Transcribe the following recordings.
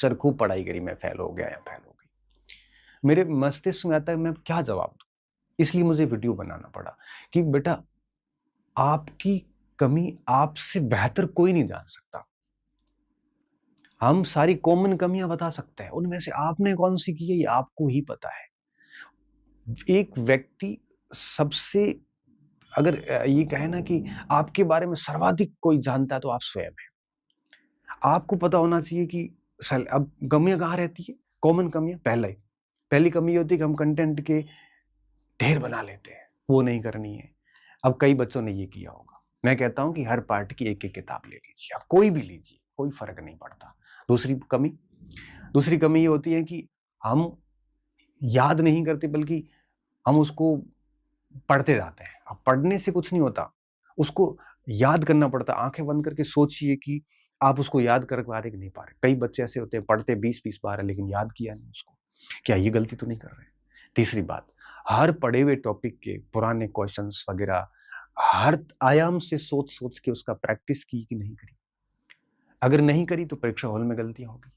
Sir खूब पढ़ाई करी, मैं फेल हो गया या फेल हो गई। मेरे मस्तिष्क में आता है मैं क्या जवाब दूँ? इसलिए मुझे वीडियो बनाना पड़ा कि बेटा आपकी कमी आपसे बेहतर कोई नहीं जान सकता। हम सारी कॉमन कमियाँ बता सकते हैं, उनमें से आपने कौन-सी की है ये आपको ही पता है। एक व्यक्ति सबसे अगर ये कहें ना कि आपके बारे में सर्वाधिक कोई जानता है तो आप स्वयं हैं। आपको पता होना चाहिए कि अब कमियाँ कहाँ रहती है? कॉमन कमियाँ पहली कमी ये होती है कि हम कंटेंट के ढेर बना लेते हैं, वो नहीं करनी है। अब कई बच्चों ने ये किया होगा। मैं कहता हूँ कि हर पार्ट की एक-एक किताब ले लीजिए, आप कोई भी लीजिए, कोई फ़र्क नहीं पड़ता। दूसरी कमी दूसरी कमी ये होती है कि हम याद नहीं करते बल्कि हम उसको पढ़ते जाते हैं। अब पढ़ने से कुछ नहीं होता, उसको याद करना पड़ता है। आँखें बंद करके सोचिए कि आप उसको याद कर पा रहे कि नहीं पा रहे। कई बच्चे ऐसे होते हैं पढ़ते 20-20 बार है लेकिन याद किया नहीं उसको। क्या ये गलती तो नहीं कर रहे? तीसरी बात, हर पढ़े हुए टॉपिक के पुराने क्वेश्चन्स वगैरह हर आयाम से सोच-सोच के उसका प्रैक्टिस की कि नहीं करी? अगर नहीं करी तो परीक्षा हॉल में गलतियाँ होगी।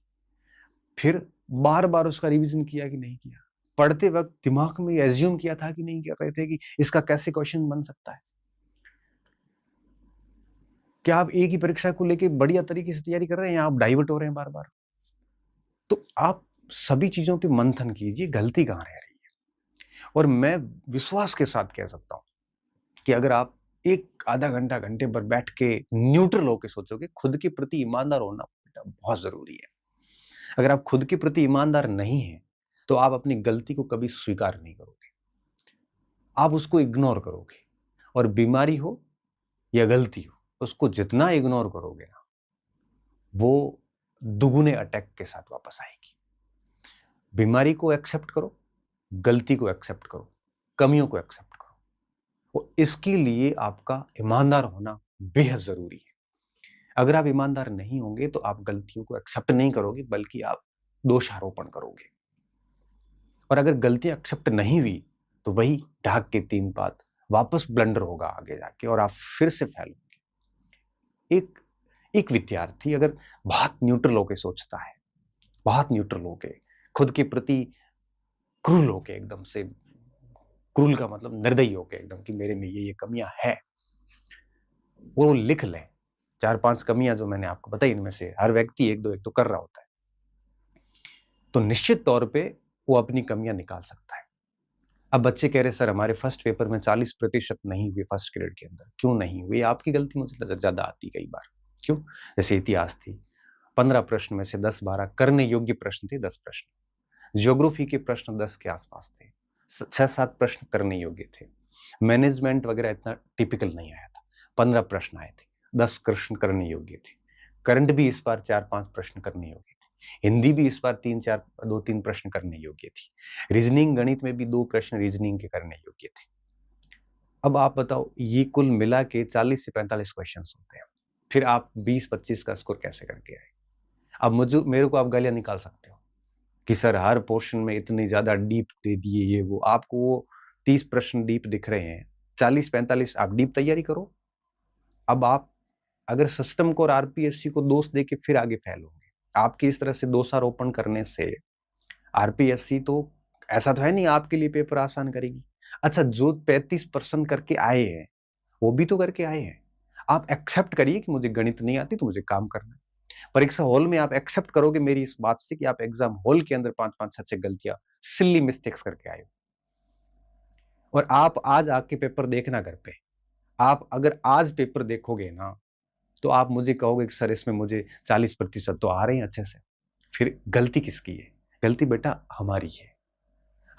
फिर बार-बार उसका रिवीजन किया कि नहीं किया? पढ़ते वक़्त दिमाग में एज़्यूम किया था कि नहीं कर रहे थे कि इसका कैसे क्वेश्चन बन सकता है? क्या आप एक ही परीक्षा को लेके बढ़िया तरीके से तैयारी कर रहे हैं या आप डाइवर्ट हो रहे हैं बार-बार? तो आप सभी चीज़ों पे मंथन कीजिए, गलती कहाँ रह रही है? और मैं विश्वास के साथ कह सकता हूँ कि अगर आप 1 आधा घंटा, घंटे भर बैठ के न्यूट्रल होके सोचोगे, खुद के प्रति ईमानदार होना बेटा बहुत ज़रूरी है। अगर आप खुद के प्रति ईमानदार नहीं हैं, तो आप अपनी गलती को कभी स्वीकार नहीं करोगे। आप उसको इग्नोर करोगे और बीमारी हो या गलती हो, उसको जितना इग्नोर करोगे ना, वो दुगुने अटैक के साथ वापस आएगी। बीमारी को एक्सेप्ट करो, गलती को एक्सेप्ट करो, कमियों को एक्सेप्ट करो और इसके लिए आपका ईमानदार होना बेहद ज़रूरी है। अगर आप ईमानदार नहीं होंगे, तो आप गलतियों को एक्सेप्ट नहीं करोगे, बल्कि आप दोषारोपण करोगे और अगर गलतियाँ एक्सेप्ट नहीं हुई, तो वही ढाक के 3 पात वापस ब्लंडर होगा आगे जाके और आप फिर से फेल होंगे। एक एक विद्यार्थी अगर बहुत न्यूट्रल होके सोचता है, बहुत न्यूट्रल होके, खुद के प्रति क्रूर होके एकदम से क्रूर का मतलब निर्दयी होके एकदम कि मेरे में ये कमियाँ हैं, वो लिख लें। 4-5 कमियाँ जो मैंने आपको बताई इनमें से हर व्यक्ति 1-2 एक तो कर रहा होता है। तो निश्चित तौर पे वो अपनी कमियाँ निकाल सकता है। अब बच्चे कह रहे सर हमारे फर्स्ट पेपर में 40% नहीं हुए फर्स्ट ग्रेड के अंदर, क्यों नहीं हुए? आपकी गलती मुझे ज़्यादा आती कई बार। क्यों? जैसे इतिहास थी, 15 प्रश्न में से 10-12 करने योग्य प्रश्न थे 10 प्रश्न। ज्योग्राफी के प्रश्न 10 के आसपास थे। 6-7 प्रश्न करने योग्य थे। मैनेजमेंट वगैरह इतना टिपिकल नहीं आया था। 15 प्रश्न आए थे, 10 प्रश्न करने योग्य थे। करंट भी इस बार 4-5 प्रश्न करने योग्य थे। हिंदी भी इस बार 3-4 2-3 प्रश्न करने योग्य थी। रीजनिंग गणित में भी 2 प्रश्न रीजनिंग के करने योग्य थे। अब आप बताओ ये कुल मिला के 40 से 45 क्वेश्चंस होते हैं। फिर आप 20-25 का स्कोर कैसे करके आए? अब मुझे मेरे को आप गालियाँ निकाल सकते हो कि सर हर पोर्शन में इतनी ज़्यादा डीप दे दिए ये वो। आपको वो 30 प्रश्न डीप दिख रहे हैं, 40-45 आप डीप तैयारी करो। अब आप अगर सिस्टम को और आरपीएससी को दोष देके फिर आगे फेल होंगे। आपकी इस तरह से दोषारोपण करने से आरपीएससी तो ऐसा तो है नहीं आपके लिए पेपर आसान करेगी। अच्छा जो 35% करके आए हैं, वो भी तो करके आए हैं। आप एक्सेप्ट करिए कि मुझे गणित नहीं आती तो मुझे काम करना है। परीक्षा हॉल में आप एक्सेप्ट करोगे मेरी इस बात से कि आप एग्जाम हॉल के अंदर 5-5 6-6 गलतियां सिली मिस्टेक्स करके आए हो और आप आज आके पेपर देखना घर पे। आप अगर आज पेपर देखोगे ना तो आप मुझे कहोगे कि सर इसमें मुझे 40% तो आ रहे हैं अच्छे से। फिर गलती किसकी है? गलती बेटा हमारी है।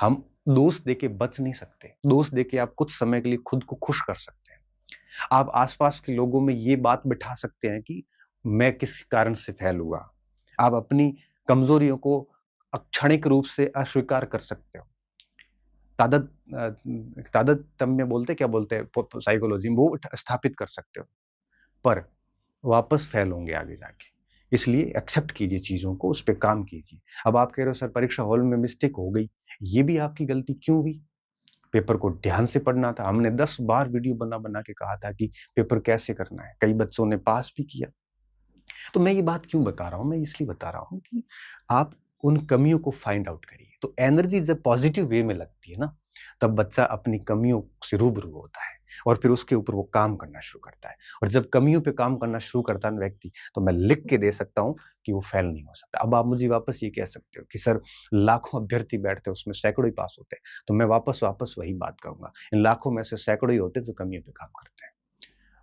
हम दोष देके बच नहीं सकते। दोष देके आप कुछ समय के लिए खुद को खुश कर सकते हैं। आप आसपास के लोगों में ये बात बिठा सकते हैं कि मैं किस कारण से फेल हुआ। आप अपनी कमजोरियों को क्षणिक रूप से अस्वीकार कर सकते हो। तादत तादात्म्य बोलते क्या बोलते हैं साइकोलॉजी में वो स्थापित कर सकते हो। पर वापस फेल होंगे आगे जाके। इसलिए एक्सेप्ट कीजिए चीज़ों को, उस पे काम कीजिए। अब आप कह रहे हो सर परीक्षा हॉल में मिस्टेक हो गई, ये भी आपकी गलती क्यों हुई? पेपर को ध्यान से पढ़ना था। हमने 10 बार वीडियो बना-बना के कहा था कि पेपर कैसे करना है। कई बच्चों ने पास भी किया। तो मैं ये बात क्यों बता रहा हूँ? मैं इसलिए बता रहा हूँ कि आप उन कमियों को फाइंड आउट करिए। तो एनर्जी जब पॉजिटिव वे में लगती है ना, तब बच्चा अपनी कमियों से रूबरू होता है और फिर उसके ऊपर वो काम करना शुरू करता है। और जब कमियों पे काम करना शुरू करता है ना व्यक्ति, तो मैं लिख के दे सकता हूँ कि वो फेल नहीं हो सकता। अब आप मुझे वापस ये कह सकते हो कि सर लाखों अभ्यर्थी बैठते हैं, उसमें सैकड़ों ही पास होते हैं। तो मैं वापस वापस वही बात कहूँगा, इन लाखों में से सैकड़ों ही होते हैं जो कमियों पे काम करते हैं।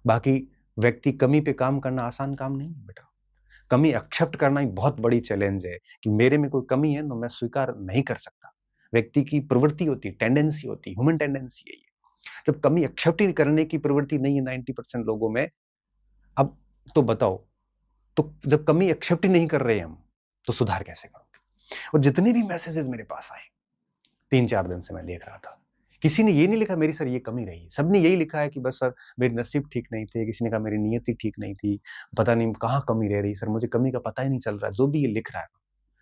बाकी व्यक्ति कमी पे काम करना आसान काम नहीं है बेटा। कमी एक्सेप्ट करना ही बहुत बड़ी चैलेंज है कि मेरे में कोई कमी है तो मैं स्वीकार नहीं कर सकता। व्यक्ति की प्रवृत्ति होती है, टेंडेंसी होती है, ह्यूमन टेंडेंसी है ये। जब कमी एक्सेप्ट ही करने की प्रवृत्ति नहीं है 90% लोगों में, अब तो बताओ, तो जब कमी एक्सेप्ट ही नहीं कर रहे हम, तो सुधार कैसे करोगे? और जितने भी मैसेजेस मेरे पास आए, 3-4 दिन से मैं देख रहा था, किसी ने ये नहीं लिखा मेरी सर ये कमी रही। सबने यही लिखा है कि बस सर मेरे नसीब ठीक नहीं थे, किसी ने कहा मेरी नियति ठीक नहीं थी, पता नहीं कहाँ कमी रह रही, सर मुझे कमी का पता ही नहीं चल रहा। जो भी ये लिख रहा है,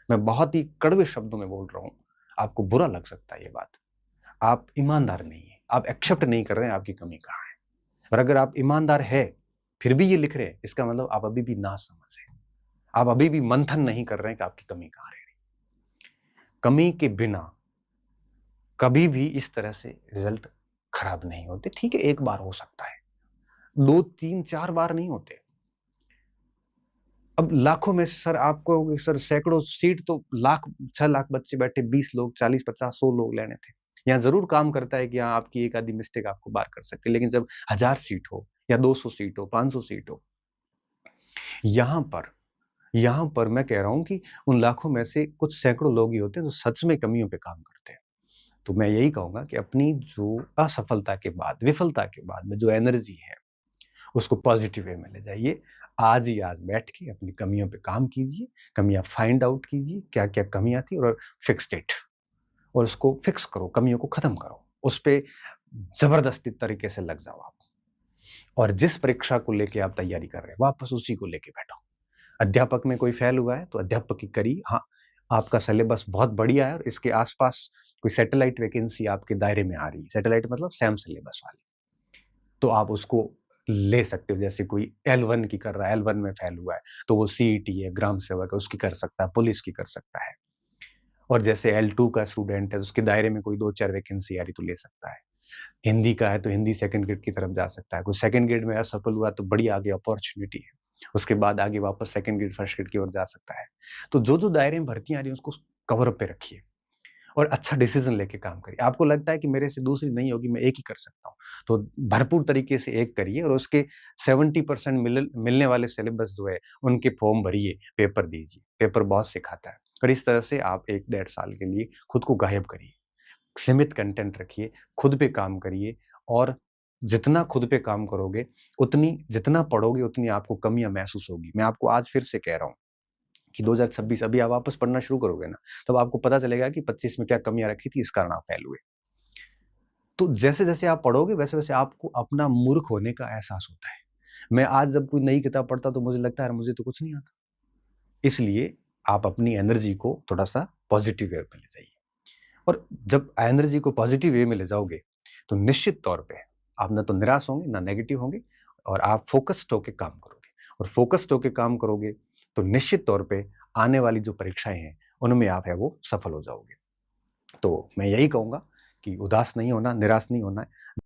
मैं बहुत ही कड़वे शब्दों में बोल रहा हूँ, आपको बुरा लग सकता है ये बात। आप ईमानदार नहीं है, आप एक्सेप्ट नहीं कर रहे हैं आपकी कमी कहाँ है। और अगर आप ईमानदार है, फिर भी ये लिख रहे हैं, इसका मतलब आप अभी भी नासमझ हैं। आप अभी भी मंथन नहीं कर रहे हैं कि आपकी कमी कहाँ रह रही है। कमी के बिना कभी भी इस तरह से रिजल्ट खराब नहीं होते। ठीक है, एक बार हो सकता है, 2, 3, 4 बार नहीं होते। अब लाखों में सर आपको सर सैकड़ों सीट तो लाख 6 लाख बच्चे बैठे, 20 लोग, 40, 50, 100 लोग लेने थे। यहाँ ज़रूर काम करता है कि हाँ, आपकी एक आधी मिस्टेक आपको बार कर सकती है, लेकिन जब 1000 सीट हो या 200 सीट हो, 500 सीट हो, यहाँ पर यहाँ पर मैं कह रहा हूँ कि उन लाखों में से कुछ सैकड़ों लोग ही होते हैं जो सच में कमियों पे काम करते हैं। तो मैं यही कहूँगा कि अपनी जो असफलता के बाद, विफलता के बाद में जो एनर्जी है, उसको पॉजिटिव वे में ले जाइए। आज ही आज बैठ के अपनी कमियों पे काम कीजिए, कमियाँ फाइंड आउट कीजिए, क्या-क्या कमियाँ थी और फिक्स इट और उसको फिक्स करो, कमियों को खत्म करो। उस पे ज़बरदस्ती तरीके से लग जाओ आप। और जिस परीक्षा को लेके आप तैयारी कर रहे हैं, वापस उसी को लेके बैठो। अध्यापक में कोई फेल हुआ है तो अध्यापक की करिए। हाँ, आपका सिलेबस बहुत बढ़िया है और इसके आसपास कोई सैटेलाइट वैकेंसी आपके दायरे में आ रही है। सैटेलाइट मतलब सेम सिलेबस वाली। तो आप उसको ले सकते हो। जैसे कोई L1 की कर रहा है, L1 में फेल हुआ है, तो वो सीईटी है, ग्राम सेवक है, उसकी कर सकता है, पुलिस की कर सकता है। और जैसे L2 का स्टूडेंट है, उसके दायरे में कोई 2-4 वैकेंसी आ रही तो ले सकता है। हिंदी का है तो हिंदी सेकंड ग्रेड की तरफ जा सकता है। कोई सेकंड ग्रेड में असफल हुआ तो बड़ी आगे अपॉर्च्युनिटी है। उसके बाद आगे वापस सेकंड ग्रेड, फर्स्ट ग्रेड की ओर जा सकता है। तो जो-जो दायरे में भर्तियाँ आ रही हैं उसको कवर अप पे रखिए और अच्छा डिसीजन लेके काम करिए। आपको लगता है कि मेरे से दूसरी नहीं होगी, मैं एक ही कर सकता हूँ, तो भरपूर तरीके से एक करिए और उसके 70% मिलने वाले सिलेबस जो है, उनके फॉर्म भरिए, पेपर दीजिए। पेपर बहुत सिखाता है और इस तरह से आप 1 डेढ़ साल के लिए खुद को गायब करिए। सीमित कंटेंट रखिए, खुद पे काम करिए और जितना खुद पे काम करोगे, उतनी जितना पढ़ोगे उतनी आपको कमियाँ महसूस होगी। मैं आपको आज फिर से कह रहा हूँ कि 2026 अभी आप वापस पढ़ना शुरू करोगे ना, तब आपको पता चलेगा कि 25 में क्या कमियाँ रखी थी, इस कारण आप फेल हुए। तो जैसे-जैसे आप पढ़ोगे वैसे-वैसे आपको अपना मूर्ख होने का एहसास होता है। मैं आज जब कोई नई किताब पढ़ता तो मुझे लगता है यार मुझे तो कुछ नहीं आता। इसलिए आप अपनी एनर्जी को थोड़ा-सा पॉजिटिव वे में ले जाइए। और जब एनर्जी को पॉजिटिव वे में ले जाओगे, तो निश्चित तौर पे आप ना तो निराश होंगे, ना नेगेटिव होंगे और आप फ़ोकस्ड होके काम करोगे। और फ़ोकस्ड होके काम करोगे, तो निश्चित तौर पे आने वाली जो परीक्षाएँ हैं, उनमें आप है वो सफल हो जाओगे। तो मैं यही कहूँगा कि उदास नहीं होना, निराश नहीं होना है।